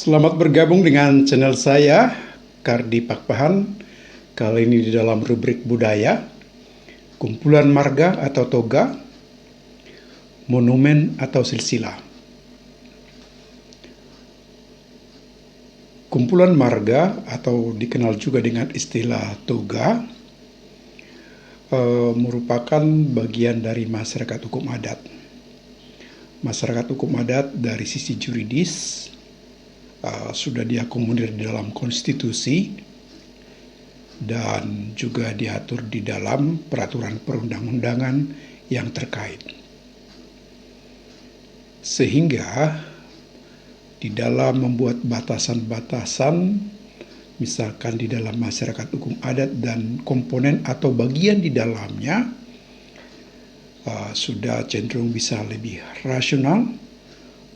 Selamat bergabung dengan channel saya, Kardi Pakpahan. Kali ini di dalam rubrik budaya, kumpulan marga atau toga, monumen atau silsilah. Kumpulan marga atau dikenal juga dengan istilah toga merupakan bagian dari masyarakat hukum adat. Masyarakat hukum adat dari sisi juridis sudah diakomodir di dalam konstitusi dan juga diatur di dalam peraturan perundang-undangan yang terkait. Sehingga di dalam membuat batasan-batasan, misalkan di dalam masyarakat hukum adat dan komponen atau bagian di dalamnya, sudah cenderung bisa lebih rasional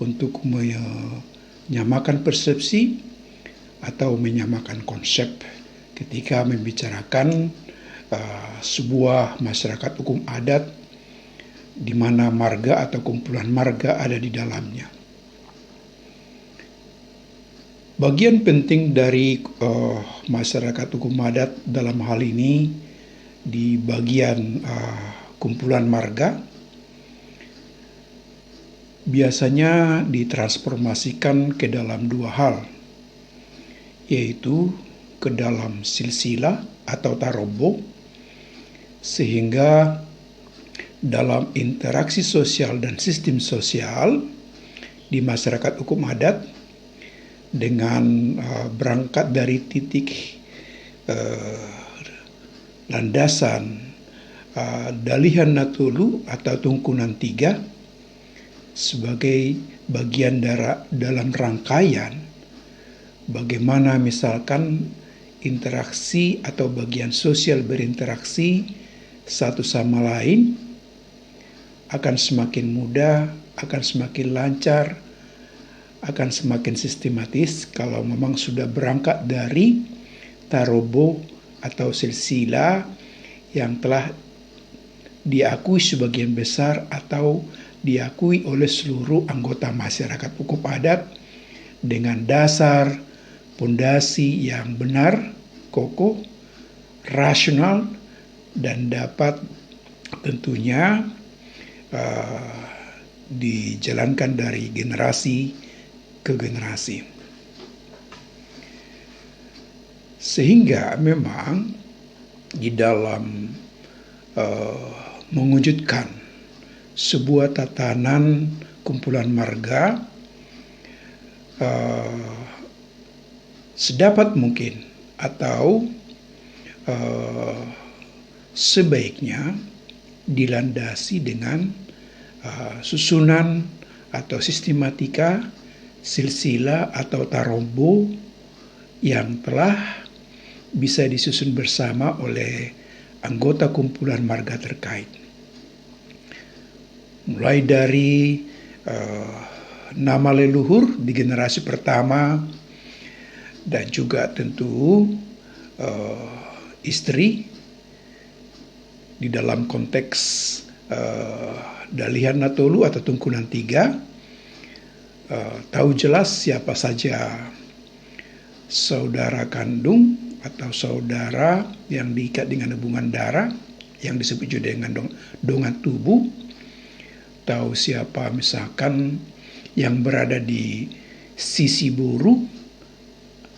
untuk menyamakan persepsi atau menyamakan konsep ketika membicarakan sebuah masyarakat hukum adat di mana marga atau kumpulan marga ada di dalamnya. Bagian penting dari masyarakat hukum adat dalam hal ini di bagian kumpulan marga biasanya ditransformasikan ke dalam dua hal, yaitu ke dalam silsilah atau tarobo, sehingga dalam interaksi sosial dan sistem sosial di masyarakat hukum adat dengan berangkat dari titik landasan Dalihan Natulu atau Tungkunan 3 sebagai bagian dalam rangkaian bagaimana misalkan interaksi atau bagian sosial berinteraksi satu sama lain akan semakin mudah, akan semakin lancar, akan semakin sistematis kalau memang sudah berangkat dari tarobo atau silsilah yang telah diakui sebagian besar atau diakui oleh seluruh anggota masyarakat hukum adat dengan dasar pondasi yang benar, kokoh, rasional, dan dapat tentunya dijalankan dari generasi ke generasi. Sehingga memang di dalam mewujudkan sebuah tatanan kumpulan marga sedapat mungkin atau sebaiknya dilandasi dengan susunan atau sistematika silsilah atau tarobo yang telah bisa disusun bersama oleh anggota kumpulan marga terkait. Mulai dari nama leluhur di generasi pertama dan juga tentu istri di dalam konteks Dalihan Natolu atau Tungkunan 3, tahu jelas siapa saja saudara kandung atau saudara yang diikat dengan hubungan darah yang disebut juga dengan dongan tubuh, tahu siapa misalkan yang berada di sisi buruh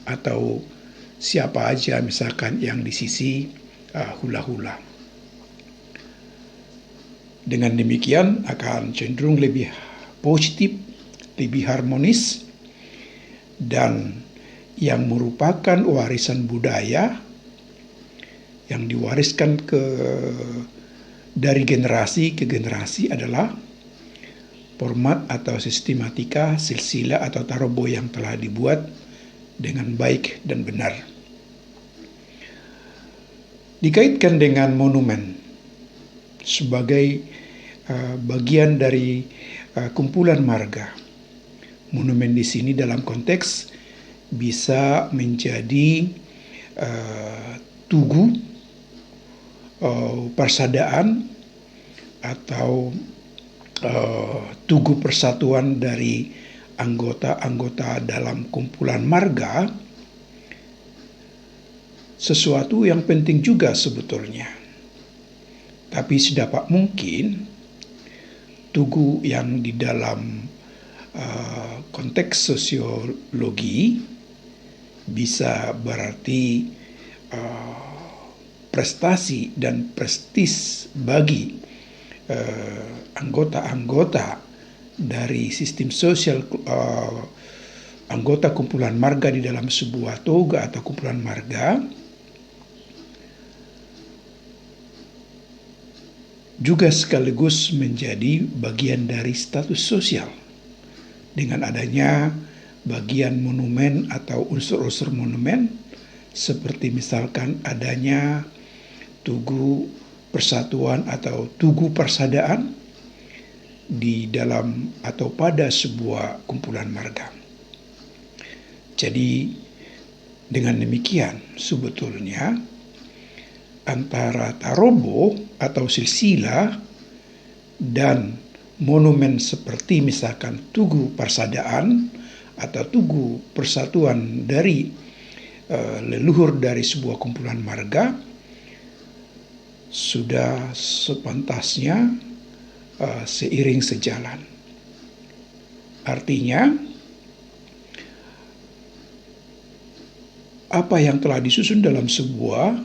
atau siapa aja misalkan yang di sisi hula-hula. Dengan demikian akan cenderung lebih positif, lebih harmonis, dan yang merupakan warisan budaya yang diwariskan dari generasi ke generasi adalah format atau sistematika silsilah atau tarobo yang telah dibuat dengan baik dan benar. Dikaitkan dengan monumen sebagai bagian dari kumpulan marga. Monumen di sini dalam konteks bisa menjadi tugu persadaan atau tugu persatuan dari anggota-anggota dalam kumpulan marga sesuatu yang penting juga sebetulnya. Tapi sedapat mungkin tugu yang di dalam konteks sosiologi bisa berarti prestasi dan prestis bagi anggota-anggota dari sistem sosial, anggota kumpulan marga di dalam sebuah toga atau kumpulan marga, juga sekaligus menjadi bagian dari status sosial dengan adanya bagian monumen atau unsur-unsur monumen seperti misalkan adanya tugu persatuan atau tugu persadaan di dalam atau pada sebuah kumpulan marga. Jadi dengan demikian sebetulnya antara tarobo atau silsilah dan monumen seperti misalkan tugu persadaan atau tugu persatuan dari leluhur dari sebuah kumpulan marga sudah sepantasnya seiring sejalan. Artinya, apa yang telah disusun dalam sebuah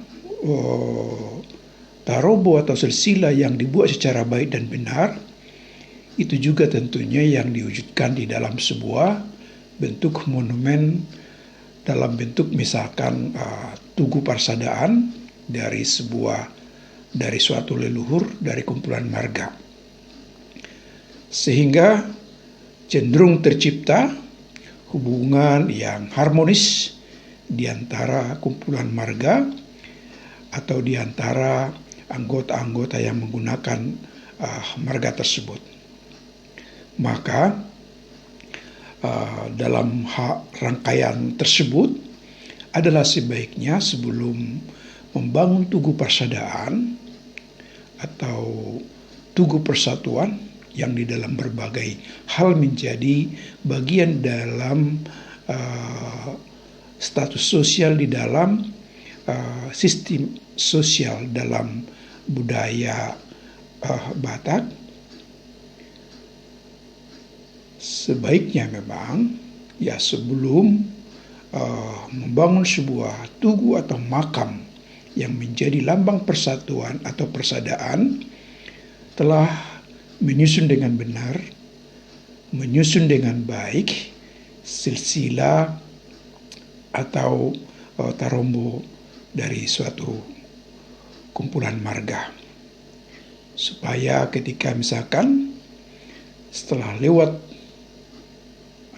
tarobo atau silsilah yang dibuat secara baik dan benar, itu juga tentunya yang diwujudkan di dalam sebuah bentuk monumen dalam bentuk misalkan tugu persadaan dari suatu leluhur dari kumpulan marga. Sehingga cenderung tercipta hubungan yang harmonis di antara kumpulan marga atau di antara anggota-anggota yang menggunakan marga tersebut. Maka dalam rangkaian tersebut adalah sebaiknya sebelum membangun tugu persadaan atau tugu persatuan yang di dalam berbagai hal menjadi bagian dalam status sosial di dalam sistem sosial dalam budaya Batak, sebaiknya memang ya sebelum membangun sebuah tugu atau makam yang menjadi lambang persatuan atau persadaan telah menyusun dengan benar, menyusun dengan baik silsilah atau tarombo dari suatu kumpulan marga, supaya ketika misalkan setelah lewat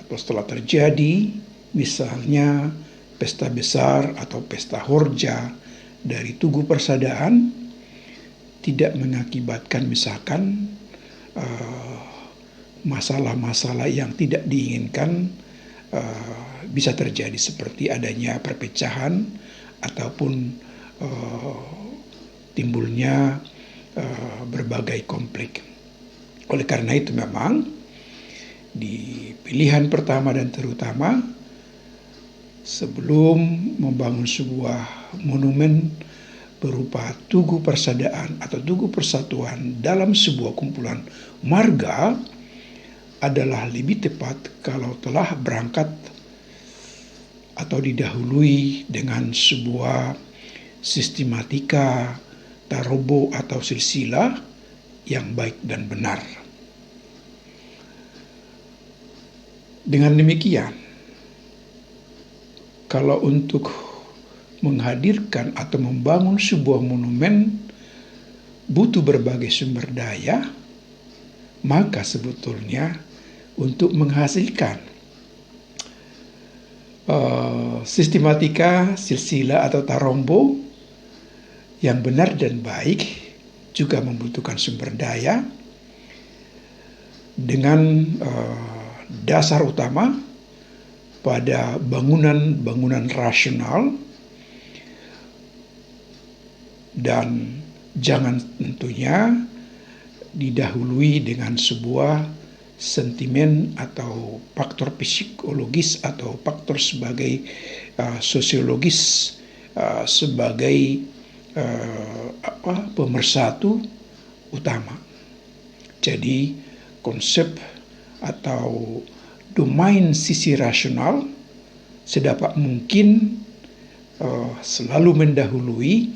atau setelah terjadi misalnya pesta besar atau pesta horja dari tugu persadaan, tidak mengakibatkan misalkan masalah-masalah yang tidak diinginkan bisa terjadi seperti adanya perpecahan ataupun timbulnya berbagai konflik. Oleh karena itu memang di pilihan pertama dan terutama sebelum membangun sebuah monumen berupa tugu persadaan atau tugu persatuan dalam sebuah kumpulan marga adalah lebih tepat kalau telah berangkat atau didahului dengan sebuah sistematika tarobo atau silsilah yang baik dan benar. Dengan demikian, kalau untuk menghadirkan atau membangun sebuah monumen butuh berbagai sumber daya, maka sebetulnya untuk menghasilkan sistematika silsilah atau tarombo yang benar dan baik juga membutuhkan sumber daya dengan dasar utama pada bangunan-bangunan rasional dan jangan tentunya didahului dengan sebuah sentimen atau faktor psikologis atau faktor sebagai sosiologis sebagai pemersatu utama. Jadi konsep atau domain sisi rasional sedapat mungkin selalu mendahului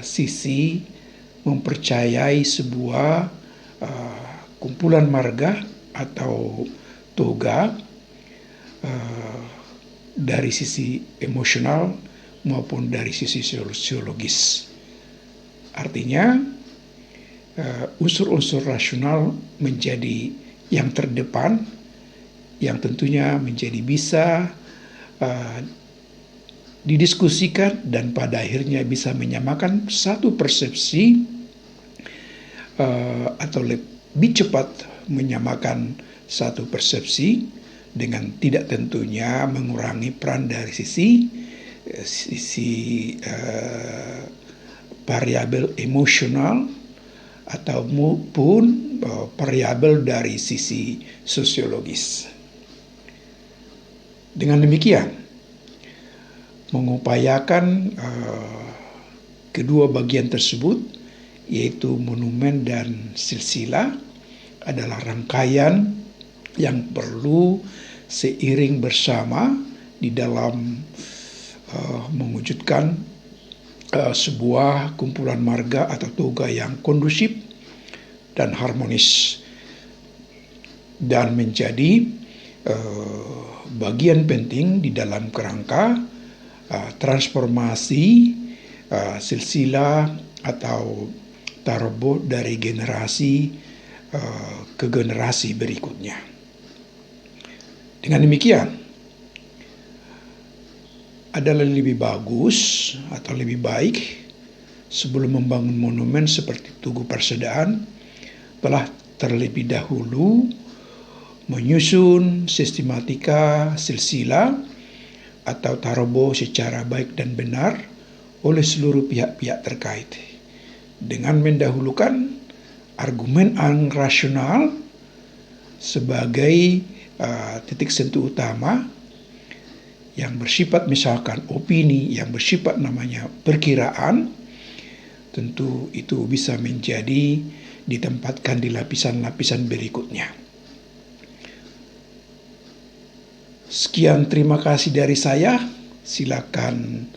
sisi mempercayai sebuah kumpulan marga atau toga dari sisi emosional maupun dari sisi sosiologis. Artinya unsur-unsur rasional menjadi yang terdepan, yang tentunya menjadi bisa didiskusikan dan pada akhirnya bisa menyamakan satu persepsi atau lebih cepat menyamakan satu persepsi dengan tidak tentunya mengurangi peran dari sisi variabel emosional atau maupun variabel dari sisi sosiologis. Dengan demikian, mengupayakan kedua bagian tersebut, yaitu monumen dan silsilah, adalah rangkaian yang perlu seiring bersama di dalam mewujudkan sebuah kumpulan marga atau toga yang kondusif dan harmonis dan menjadi bagian penting di dalam kerangka transformasi silsilah atau tarobo dari generasi ke generasi berikutnya. Dengan demikian, adalah lebih bagus atau lebih baik sebelum membangun monumen seperti Tugu Persaudaraan telah terlebih dahulu menyusun sistematika silsilah atau tarobo secara baik dan benar oleh seluruh pihak-pihak terkait dengan mendahulukan argumen rasional sebagai titik sentuh utama yang bersifat misalkan opini, yang bersifat namanya perkiraan, tentu itu bisa menjadi ditempatkan di lapisan-lapisan berikutnya. Sekian, terima kasih dari saya. Silakan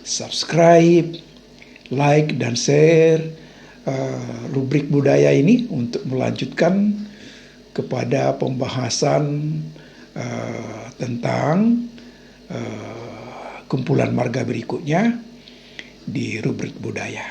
subscribe, like, dan share rubrik budaya ini untuk melanjutkan kepada pembahasan tentang kumpulan marga berikutnya di rubrik budaya.